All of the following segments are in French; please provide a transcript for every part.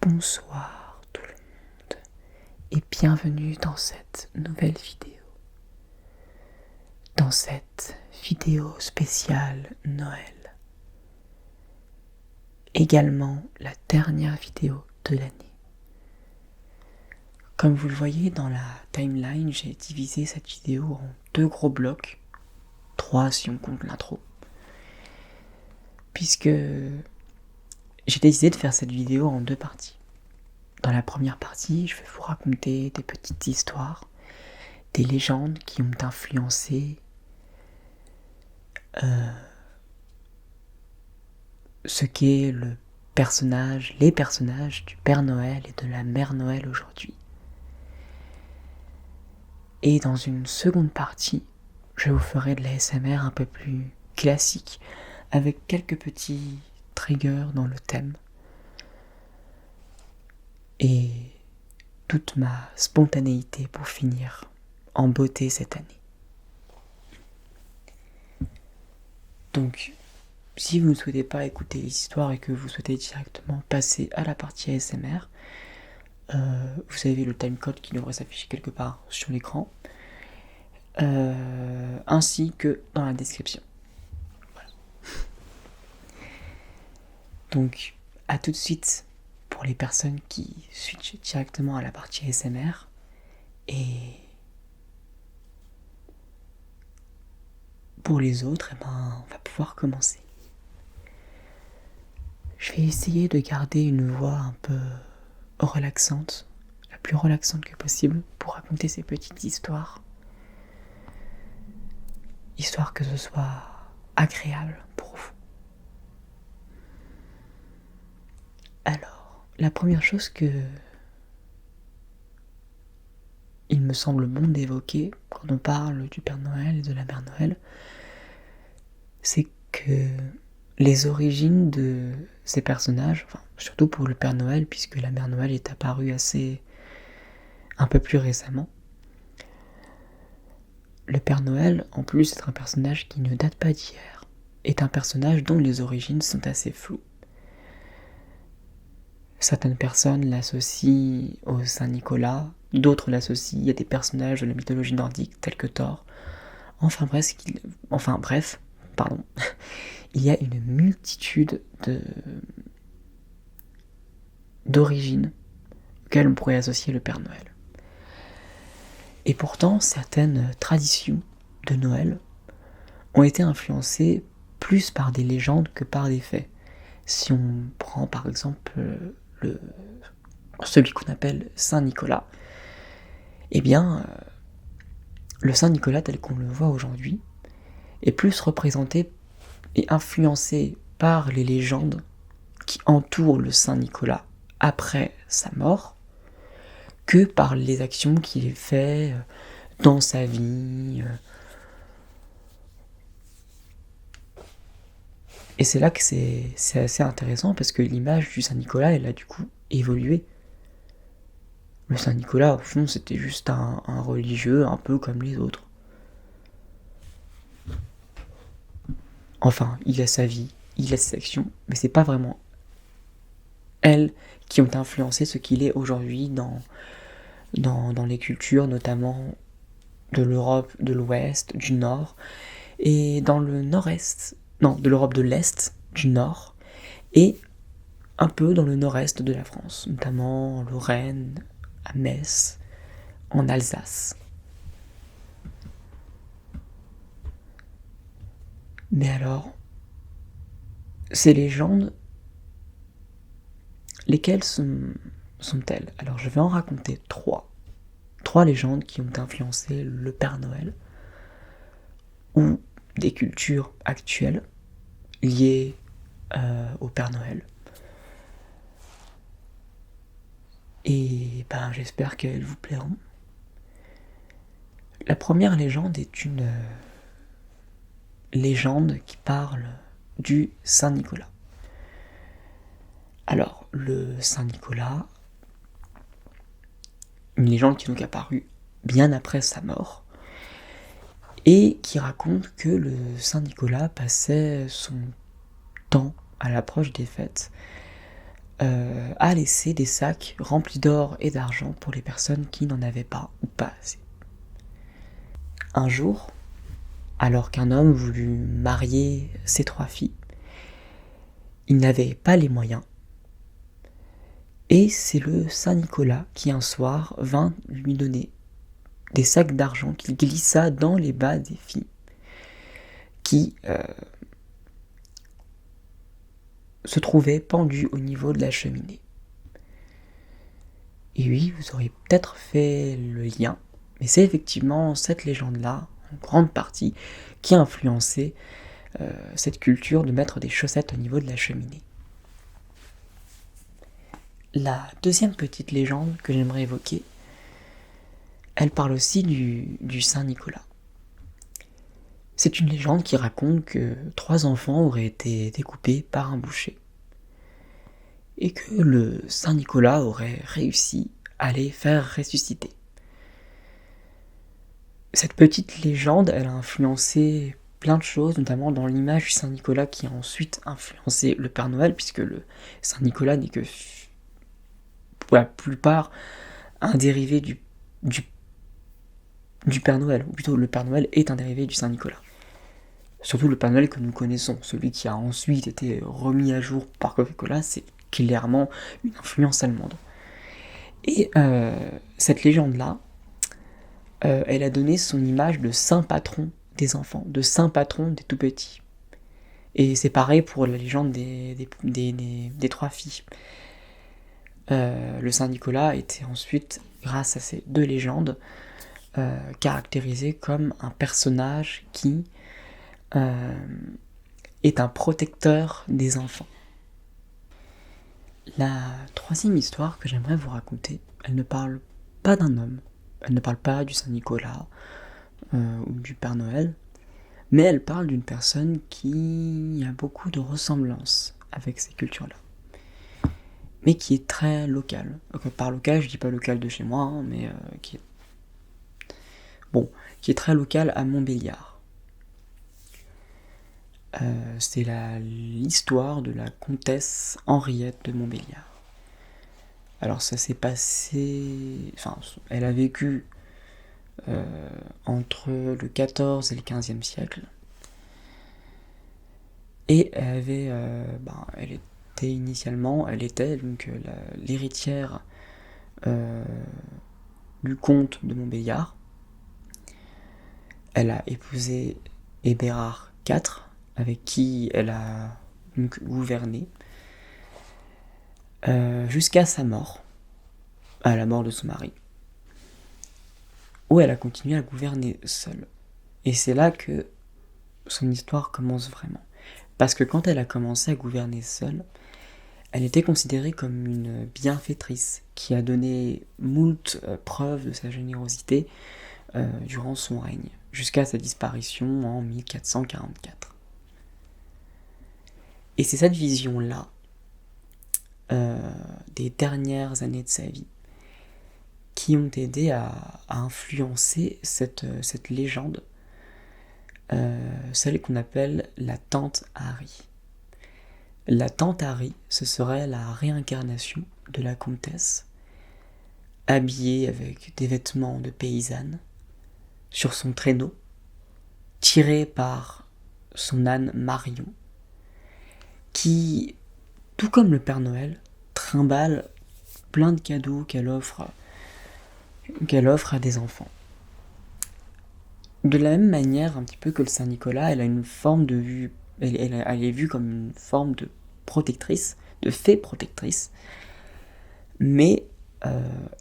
Bonsoir tout le monde et bienvenue dans cette nouvelle vidéo. Dans cette vidéo spéciale Noël. Également la dernière vidéo de l'année. Comme vous le voyez dans la timeline, j'ai divisé cette vidéo en 2 gros blocs, 3 si on compte l'intro, puisque j'ai décidé de faire cette vidéo en 2 parties. Dans la première partie, je vais vous raconter des petites histoires, des légendes qui ont influencé ce qu'est les personnages du Père Noël et de la Mère Noël aujourd'hui. Et dans une seconde partie, je vous ferai de l'ASMR un peu plus classique, avec quelques petits triggers dans le thème. Et toute ma spontanéité pour finir en beauté cette année. Donc, si vous ne souhaitez pas écouter les histoires et que vous souhaitez directement passer à la partie ASMR, vous avez le timecode qui devrait s'afficher quelque part sur l'écran, ainsi que dans la description. Voilà. Donc, à tout de suite pour les personnes qui switchent directement à la partie ASMR, et pour les autres, on va pouvoir commencer. Je vais essayer de garder une voix un peu relaxante, la plus relaxante que possible, pour raconter ces petites histoires. Histoire que ce soit agréable pour vous. Alors, la première chose que il me semble bon d'évoquer quand on parle du Père Noël et de la Mère Noël, c'est que les origines de ces personnages, surtout pour le Père Noël, puisque la Mère Noël est apparue un peu plus récemment. Le Père Noël, en plus d'être un personnage qui ne date pas d'hier, est un personnage dont les origines sont assez floues. Certaines personnes l'associent au Saint-Nicolas, d'autres l'associent à des personnages de la mythologie nordique tels que Thor. Enfin bref, il y a une multitude d'origines auxquelles on pourrait associer le Père Noël. Et pourtant, certaines traditions de Noël ont été influencées plus par des légendes que par des faits. Si on prend par exemple celui qu'on appelle Saint-Nicolas, eh bien, le Saint-Nicolas tel qu'on le voit aujourd'hui est plus représenté et influencé par les légendes qui entourent le Saint-Nicolas après sa mort que par les actions qu'il fait dans sa vie. Et c'est là que c'est assez intéressant parce que l'image du Saint-Nicolas, elle a du coup évolué. Le Saint-Nicolas, au fond, c'était juste un religieux un peu comme les autres. Enfin, il a sa vie, il a ses actions, mais c'est pas vraiment elles qui ont influencé ce qu'il est aujourd'hui dans les cultures, notamment de l'Europe de l'Ouest, du Nord, et dans le Nord-Est, de l'Europe de l'Est, du Nord, et un peu dans le Nord-Est de la France, notamment en Lorraine, à Metz, en Alsace. Mais alors, ces légendes, lesquelles sont-elles? Alors je vais en raconter 3. 3 légendes qui ont influencé le Père Noël, ou des cultures actuelles liées au Père Noël. Et j'espère qu'elles vous plairont. La première légende est une légende qui parle du Saint-Nicolas. Alors, le Saint-Nicolas, une légende qui est donc apparue bien après sa mort, et qui raconte que le Saint-Nicolas passait son temps à l'approche des fêtes, a laissé des sacs remplis d'or et d'argent pour les personnes qui n'en avaient pas ou pas assez. Un jour, alors qu'un homme voulut marier ses 3 filles, il n'avait pas les moyens. Et c'est le Saint Nicolas qui un soir vint lui donner des sacs d'argent qu'il glissa dans les bas des filles qui se trouvaient pendues au niveau de la cheminée. Et oui, vous auriez peut-être fait le lien, mais c'est effectivement cette légende-là, en grande partie, qui a influencé cette culture de mettre des chaussettes au niveau de la cheminée. La deuxième petite légende que j'aimerais évoquer, elle parle aussi du Saint Nicolas. C'est une légende qui raconte que 3 enfants auraient été découpés par un boucher et que le Saint Nicolas aurait réussi à les faire ressusciter. Cette petite légende, elle a influencé plein de choses, notamment dans l'image du Saint Nicolas qui a ensuite influencé le Père Noël, puisque le Saint Nicolas n'est que, pour la plupart, un dérivé du Père Noël, ou plutôt le Père Noël est un dérivé du Saint Nicolas. Surtout le Père Noël que nous connaissons, celui qui a ensuite été remis à jour par Coca-Cola, c'est clairement une influence allemande. Et cette légende-là, elle a donné son image de saint patron des enfants, de saint patron des tout-petits. Et c'est pareil pour la légende des 3 filles. Le Saint Nicolas était ensuite, grâce à ces 2 légendes, caractérisé comme un personnage qui est un protecteur des enfants. La troisième histoire que j'aimerais vous raconter, elle ne parle pas d'un homme, elle ne parle pas du Saint Nicolas ou du Père Noël, mais elle parle d'une personne qui a beaucoup de ressemblances avec ces cultures-là, mais qui est très locale. Par local, je dis pas local de chez moi, hein, mais qui est très locale à Montbéliard. C'est l'histoire de la comtesse Henriette de Montbéliard. Alors ça s'est passé... Enfin, elle a vécu entre le XIVe et le XVe siècle. Et elle était donc l'héritière du comte de Montbéliard. Elle a épousé Hébérard IV, avec qui elle a donc gouverné jusqu'à sa mort, à la mort de son mari, où elle a continué à gouverner seule. Et c'est là que son histoire commence vraiment. Parce que quand elle a commencé à gouverner seule, elle était considérée comme une bienfaitrice qui a donné moult preuves de sa générosité durant son règne, jusqu'à sa disparition en 1444. Et c'est cette vision-là, des dernières années de sa vie, qui ont aidé à influencer cette légende, celle qu'on appelle la tante Harry. La tante Harry, ce serait la réincarnation de la comtesse, habillée avec des vêtements de paysanne, sur son traîneau, tirée par son âne Marion, qui, tout comme le Père Noël, trimballe plein de cadeaux qu'elle offre à des enfants. De la même manière, un petit peu que le Saint Nicolas, elle a une forme de vue, elle est vue comme une forme de protectrice, de fée protectrice, mais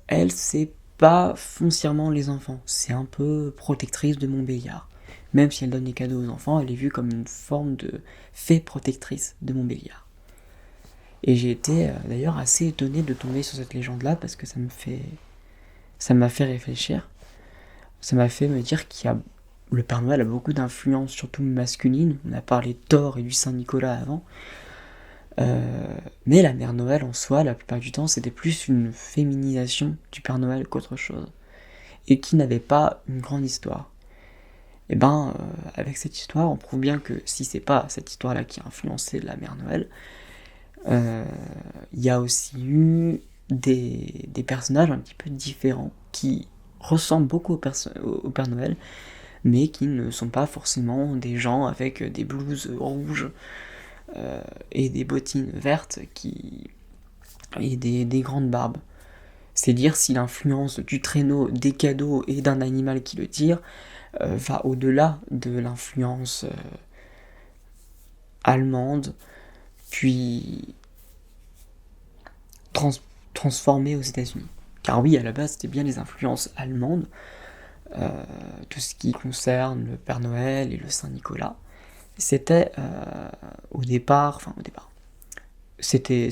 elle, c'est pas foncièrement les enfants, c'est un peu protectrice de Montbéliard. Même si elle donne des cadeaux aux enfants, elle est vue comme une forme de fée protectrice de Montbéliard. Et j'ai été d'ailleurs assez étonné de tomber sur cette légende-là, parce que ça m'a fait réfléchir. Ça m'a fait me dire le Père Noël a beaucoup d'influences, surtout masculines. On a parlé de Thor et du Saint Nicolas avant. Mais la Mère Noël en soi, la plupart du temps, c'était plus une féminisation du Père Noël qu'autre chose. Et qui n'avait pas une grande histoire. Et ben, avec cette histoire, on prouve bien que si c'est pas cette histoire-là qui a influencé la Mère Noël, il y a aussi eu des personnages un petit peu différents qui ressemblent beaucoup au Père Noël, mais qui ne sont pas forcément des gens avec des blouses rouges et des bottines vertes et des grandes barbes. C'est dire si l'influence du traîneau, des cadeaux et d'un animal qui le tire va au-delà de l'influence allemande, puis transformée aux États-Unis. Car oui, à la base, c'était bien les influences allemandes, tout ce qui concerne le Père Noël et le Saint-Nicolas. C'était au départ, c'était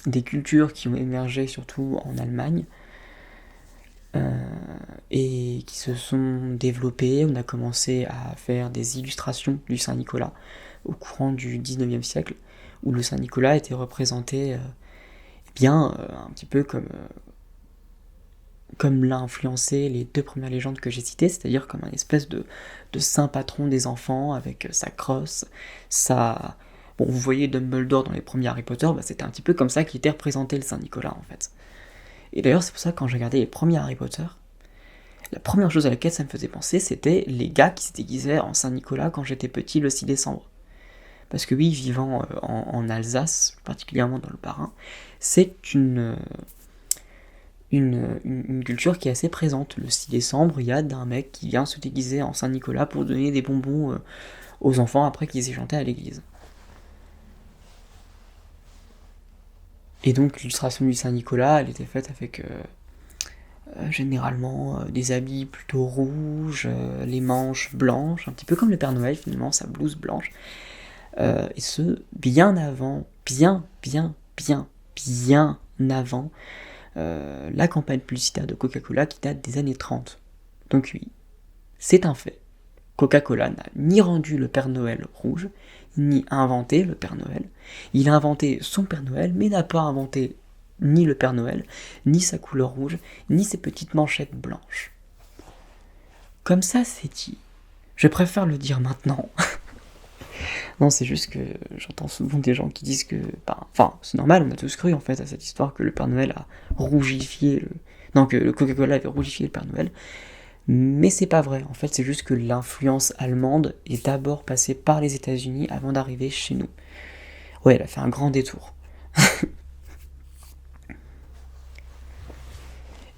des cultures qui ont émergé surtout en Allemagne et qui se sont développées. On a commencé à faire des illustrations du Saint-Nicolas au courant du 19e siècle, où le Saint-Nicolas était représenté un petit peu comme l'a influencé les deux premières légendes que j'ai citées, c'est-à-dire comme un espèce de saint patron des enfants avec sa crosse, sa... Bon, vous voyez Dumbledore dans les premiers Harry Potter, c'était un petit peu comme ça qu'il était représenté le Saint-Nicolas en fait. Et d'ailleurs c'est pour ça que quand j'ai regardé les premiers Harry Potter, la première chose à laquelle ça me faisait penser, c'était les gars qui se déguisaient en Saint-Nicolas quand j'étais petit le 6 décembre. Parce que oui, vivant en Alsace, particulièrement dans le Bas-Rhin, c'est une culture qui est assez présente. Le 6 décembre, il y a un mec qui vient se déguiser en Saint-Nicolas pour donner des bonbons aux enfants après qu'ils aient chanté à l'église. Et donc l'illustration du Saint-Nicolas, elle était faite avec généralement des habits plutôt rouges, les manches blanches, un petit peu comme le Père Noël finalement, sa blouse blanche. Et ce, bien avant, bien avant la campagne publicitaire de Coca-Cola qui date des années 30. Donc oui, c'est un fait. Coca-Cola n'a ni rendu le Père Noël rouge, ni inventé le Père Noël. Il a inventé son Père Noël, mais n'a pas inventé ni le Père Noël, ni sa couleur rouge, ni ses petites manchettes blanches. Comme ça, c'est dit. Je préfère le dire maintenant. Non, c'est juste que j'entends souvent des gens qui disent que... Enfin, c'est normal, on a tous cru en fait à cette histoire que le Père Noël a rougifié le... Non, que le Coca-Cola avait rougifié le Père Noël. Mais c'est pas vrai, en fait c'est juste que l'influence allemande est d'abord passée par les États-Unis avant d'arriver chez nous. Ouais, elle a fait un grand détour.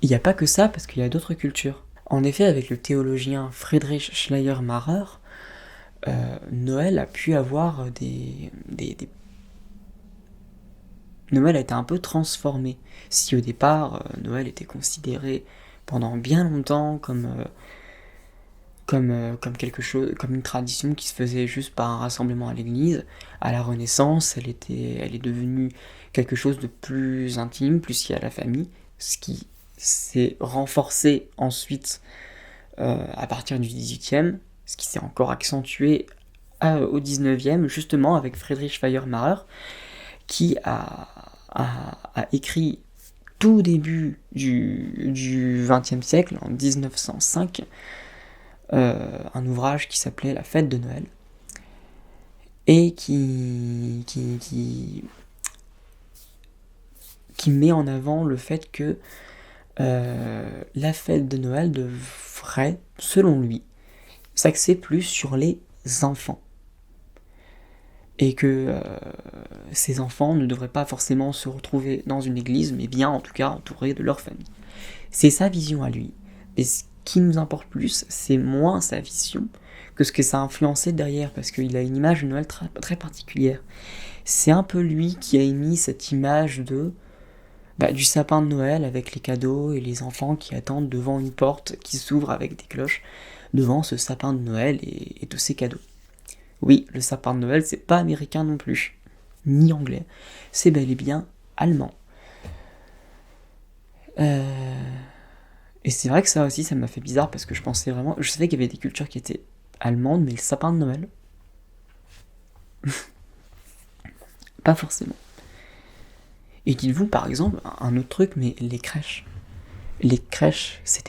Il n'y a pas que ça, parce qu'il y a d'autres cultures. En effet, avec le théologien Friedrich Schleiermacher, Noël a pu avoir Noël a été un peu transformé. Si au départ, Noël était considéré pendant bien longtemps comme quelque chose, comme une tradition qui se faisait juste par un rassemblement à l'église, à la Renaissance, elle est devenue quelque chose de plus intime, plus lié à la famille, ce qui s'est renforcé ensuite à partir du XVIIIe, ce qui s'est encore accentué au XIXe, justement avec Friedrich Schleiermacher, qui a écrit tout début du XXe siècle, en 1905, un ouvrage qui s'appelait La Fête de Noël, et qui met en avant le fait que la fête de Noël devrait, selon lui, s'axer plus sur les enfants. Et que ces enfants ne devraient pas forcément se retrouver dans une église, mais bien en tout cas entourés de leur famille. C'est sa vision à lui. Et ce qui nous importe plus, c'est moins sa vision que ce que ça a influencé derrière, parce qu'il a une image de Noël très, très particulière. C'est un peu lui qui a émis cette image du sapin de Noël avec les cadeaux et les enfants qui attendent devant une porte qui s'ouvre avec des cloches, devant ce sapin de Noël et tous ces cadeaux. Oui, le sapin de Noël, c'est pas américain non plus, ni anglais, c'est bel et bien allemand. Et c'est vrai que ça aussi, ça m'a fait bizarre parce que je savais qu'il y avait des cultures qui étaient allemandes, mais le sapin de Noël, pas forcément. Et dites-vous par exemple, un autre truc, mais les crèches. les crèches, ça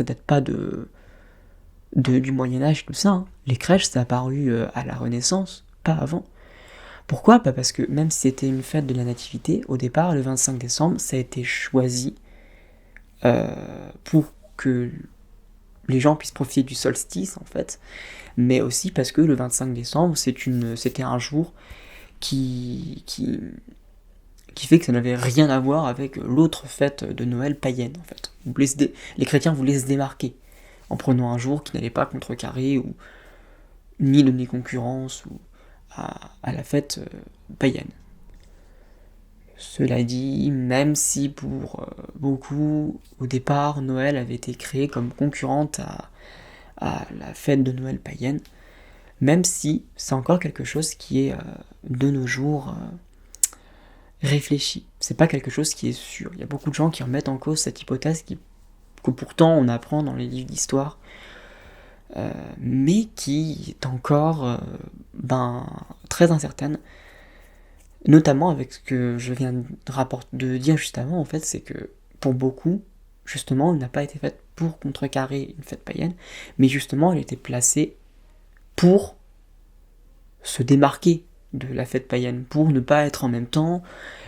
date pas du Moyen-Âge, tout ça. Hein. Les crèches, ça a apparu à la Renaissance, pas avant. Pourquoi ? Bah parce que même si c'était une fête de la Nativité, au départ, le 25 décembre, ça a été choisi pour que les gens puissent profiter du solstice, en fait, mais aussi parce que le 25 décembre, c'était un jour qui fait que ça n'avait rien à voir avec l'autre fête de Noël païenne, en fait. Les chrétiens voulaient se démarquer en prenant un jour qui n'allait pas contrecarrer ou ni donner concurrence à la fête païenne. Cela dit, même si pour beaucoup, au départ, Noël avait été créé comme concurrente à la fête de Noël païenne, même si c'est encore quelque chose qui est de nos jours réfléchi. C'est pas quelque chose qui est sûr. Il y a beaucoup de gens qui remettent en cause cette hypothèse que pourtant on apprend dans les livres d'histoire, mais qui est encore très incertaine. Notamment avec ce que je viens de dire juste avant, en fait, c'est que pour beaucoup, justement, elle n'a pas été faite pour contrecarrer une fête païenne, mais justement, elle était placée pour se démarquer de la fête païenne, pour ne pas être en même temps,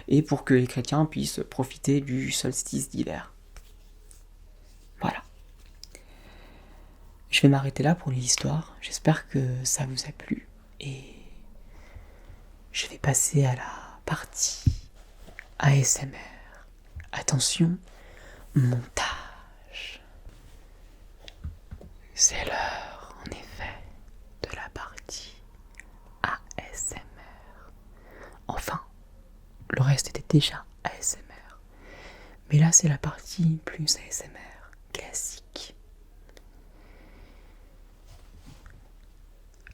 et pour que les chrétiens puissent profiter du solstice d'hiver. Voilà. Je vais m'arrêter là pour l'histoire, j'espère que ça vous a plu, et je vais passer à la partie ASMR. Attention, montage. C'est l'heure, en effet, de la partie ASMR. Enfin, le reste était déjà ASMR. Mais là, c'est la partie plus ASMR, classique.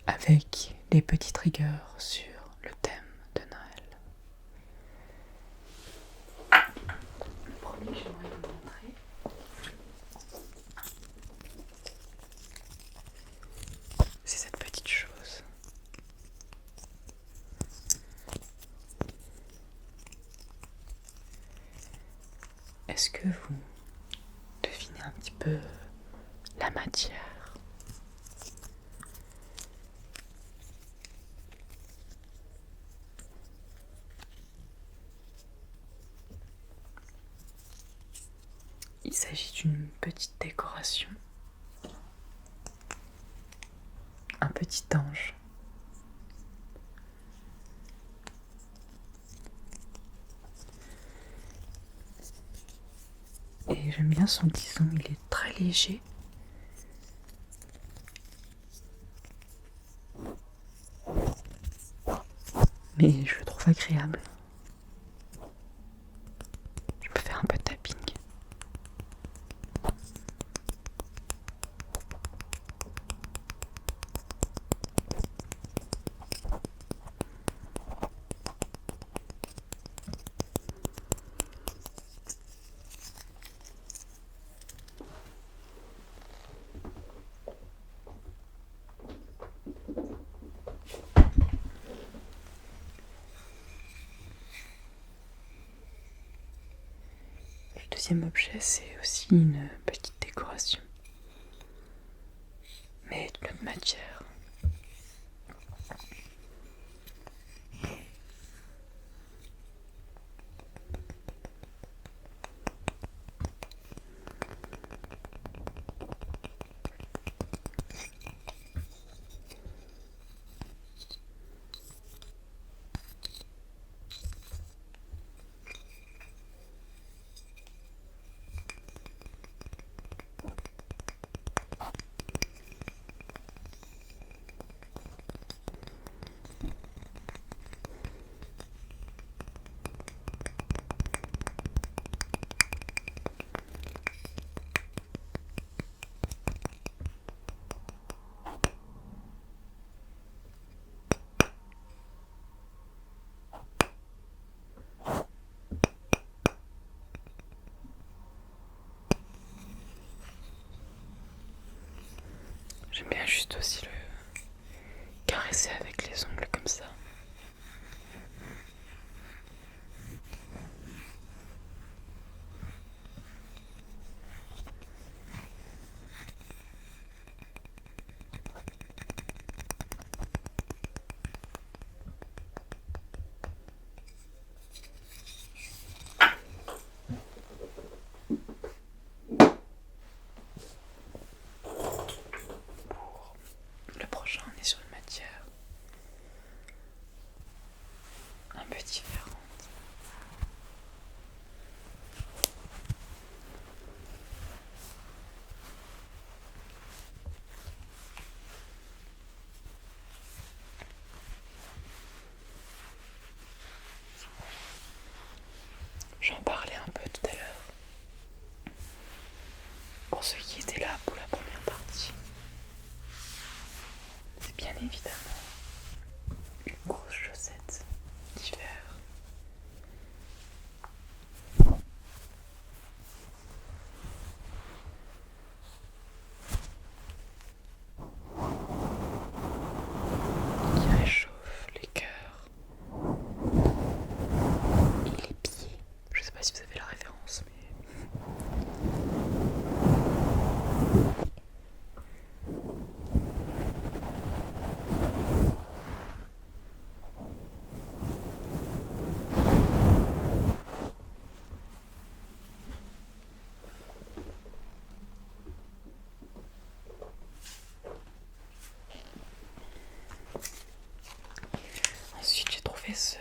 Avec des petits triggers sur le thème de Noël. Le premier que j'aimerais vous montrer, c'est cette petite chose. Est-ce que vous devinez un petit peu la matière ? Il s'agit d'une petite décoration, un petit ange. Et j'aime bien son tison, il est très léger. Mais je le trouve agréable. Je peux faire un peu de tapping. Le deuxième objet, c'est aussi une petite décoration, mais de l'autre matière. J'aime bien juste aussi le caresser avec les ongles comme ça. après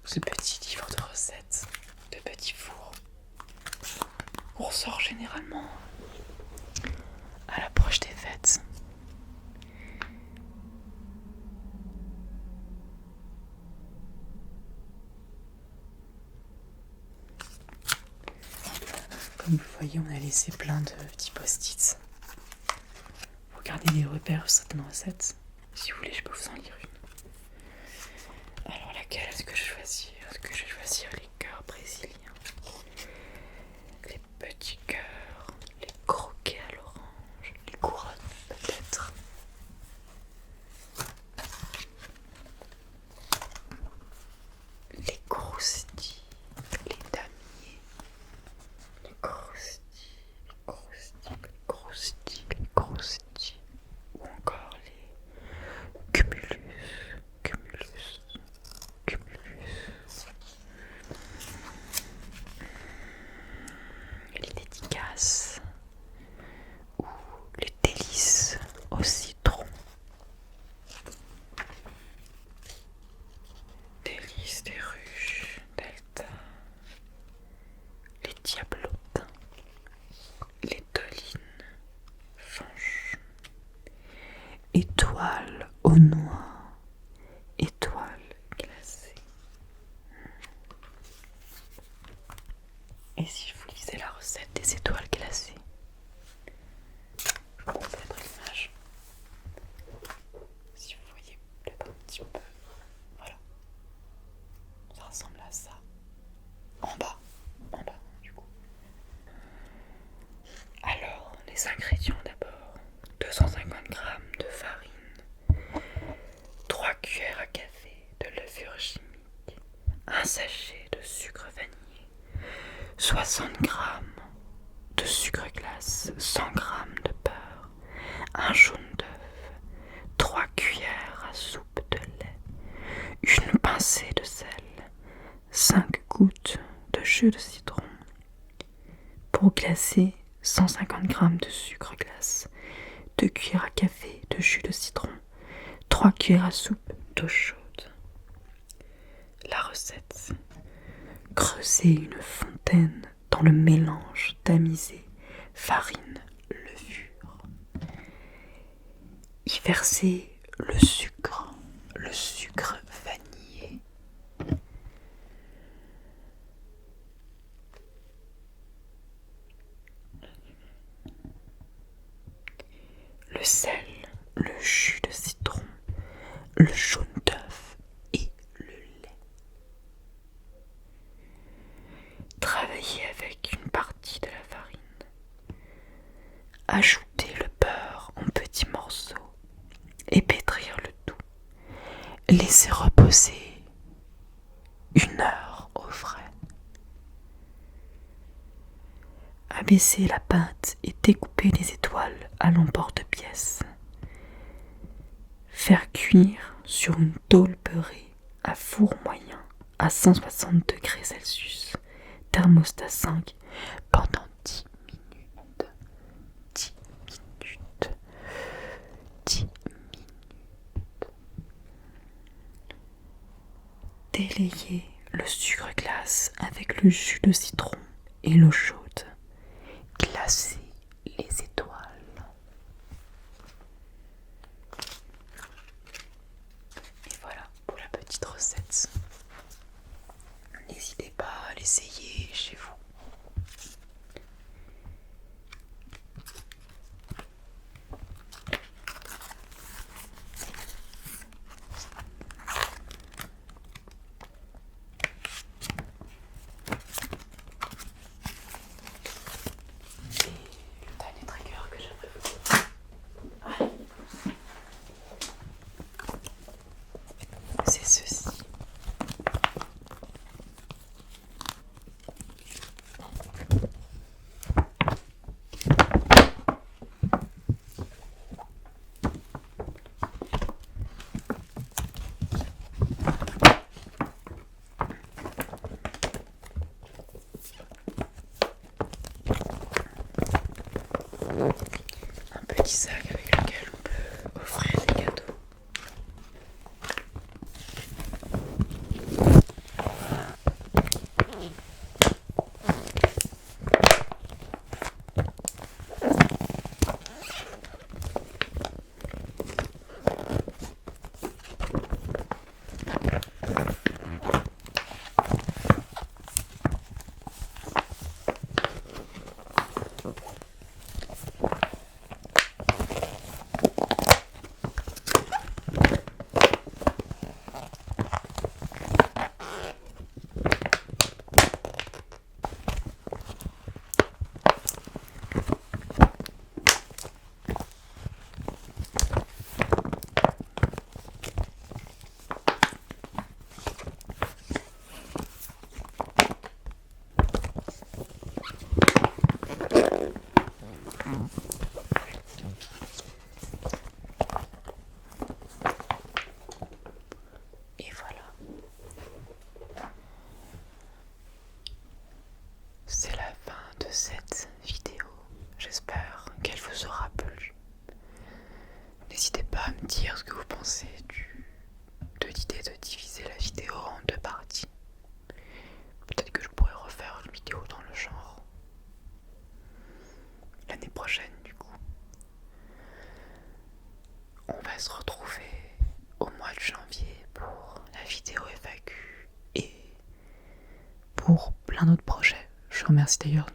ce petit livre de recettes de petits fours, on ressort généralement à l'approche des fêtes. Comme vous voyez, on a laissé plein de petits post-its pour garder des repères sur certaines recettes. Si vous voulez, je peux vous en lire une. Alors laquelle est-ce que je choisis? Est-ce que je vais choisir les cœurs brésiliens? Les petits cœurs, les croquets à l'orange, les couronnes peut-être. Les croustilles, les damiers, les croustilles, les croustilles, les croustilles, les croustilles, ou encore les cumulus, cumulus, cumulus. Les dédicaces ou les délices au citron. Délices des ruches, delta, les diablottes, les dolines, fanches, étoiles aux noix, étoiles glacées. Et si je vous lisais la recette des étoiles glacées? Je vous montre peut-être l'image. Si vous voyez peut-être un petit peu. Voilà. Ça ressemble à ça. En bas, du coup. Alors, les ingrédients d'abord. 250 g de farine, 3 cuillères à café de levure chimique, un sachet de sucre vanillé, 60 g de sucre glace, 100 g de beurre, un jaune d'œuf, 3 cuillères à soupe de lait, une pincée de sel, 5 gouttes de jus de citron. Pour glacer, 150 g de sucre glace, 2 cuillères à café de jus de citron, 3 cuillères à soupe d'eau chaude. La recette: creusez une fontaine dans le mélange tamisé farine, levure. Y versez le sucre vanillé. Le sel, le jus de citron, le jaune d'œuf et le lait. Travaillez avec une partie de la farine. Ajoutez le beurre en petits morceaux et pétrir le tout. Laissez reposer 1 heure au frais. Abaissez la pâte et découpez les étoiles à l'emporte-pièce. Faire cuire sur une tôle beurrée à four moyen à 160 degrés Celsius, thermostat 5, pendant 10 minutes. 10 minutes. 10 minutes. Délayez le sucre glace avec le jus de citron et l'eau chaude. Glacez les étoiles. Et voilà pour la petite recette. N'hésitez pas à l'essayer chez vous. Le dernier trigger que j'aimerais vous dire, c'est ceci. plein d'autres projets. Je remercie d'ailleurs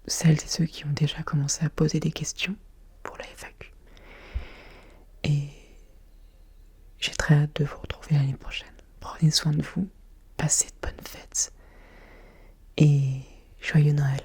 celles et ceux qui ont déjà commencé à poser des questions pour la FAQ. Et j'ai très hâte de vous retrouver l'année prochaine. Prenez soin de vous, passez de bonnes fêtes et joyeux Noël.